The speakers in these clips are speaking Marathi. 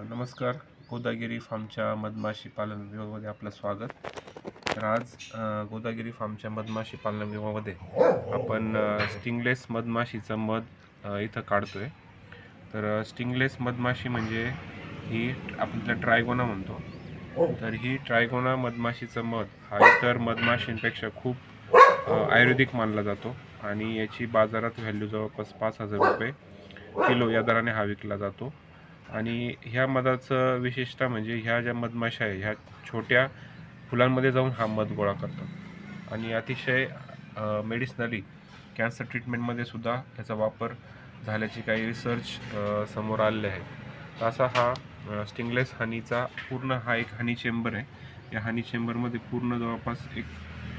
नमस्कार. गोदागिरी फार्मच्या मधमाशी पालन विभागामध्ये आपलं स्वागत. तर आज गोदागिरी फार्मच्या मधमाशी पालन विभागामध्ये आपण स्टिंगलेस मधमाशीचं मध इथं काढतोय. तर स्टिंगलेस मधमाशी म्हणजे ही आपण त्याला ट्रायगोना म्हणतो. तर ही ट्रायगोना मधमाशीचं मध हा इतर मधमाशींपेक्षा खूप आयुर्वेदिक मानला जातो आणि याची बाजारात व्हॅल्यू जवळपास 5,000 रुपये किलो या दराने हा विकला जातो. आणि ह्या मधाचं विशेषता म्हणजे ह्या ज्या मधमाशा आहे ह्या छोट्या फुलांमध्ये जाऊन हा मध गोळा करतात आणि अतिशय मेडिसिनली कॅन्सर ट्रीटमेंटमध्ये सुद्धा याचा वापर झाल्याचे काही रिसर्च समोर आलेले आहे. तर असा हा स्टिंगलेस हनीचा पूर्ण हा एक हनी चेंबर आहे. या हनी चेंबरमध्ये पूर्ण जवळपास एक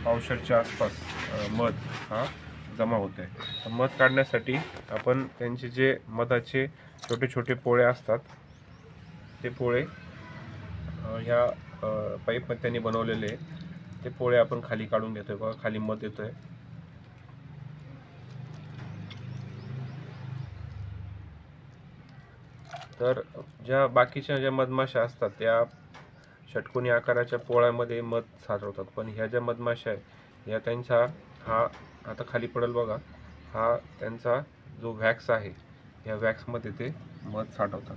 पावशेरच्या आसपास मध हा जमा होत आहे. तर मध काढण्यासाठी आपण त्यांचे जे मधाचे छोटे छोटे पोळे असतात ते पोळे ह्या पाईपमध्ये त्यांनी बनवलेले ते पोळे आपण खाली काढून घेतोय. बघा खाली मध येतोय. तर ज्या बाकीच्या ज्या मधमाशा असतात त्या षटकोनी आकाराच्या पोळ्यामध्ये मध साठवतात, पण ह्या ज्या मधमाशा आहेत या त्यांचा हा आता खाली पडेल बघा, हा त्यांचा जो वॅक्स आहे या वॅक्समध्ये ते मध साठवतात.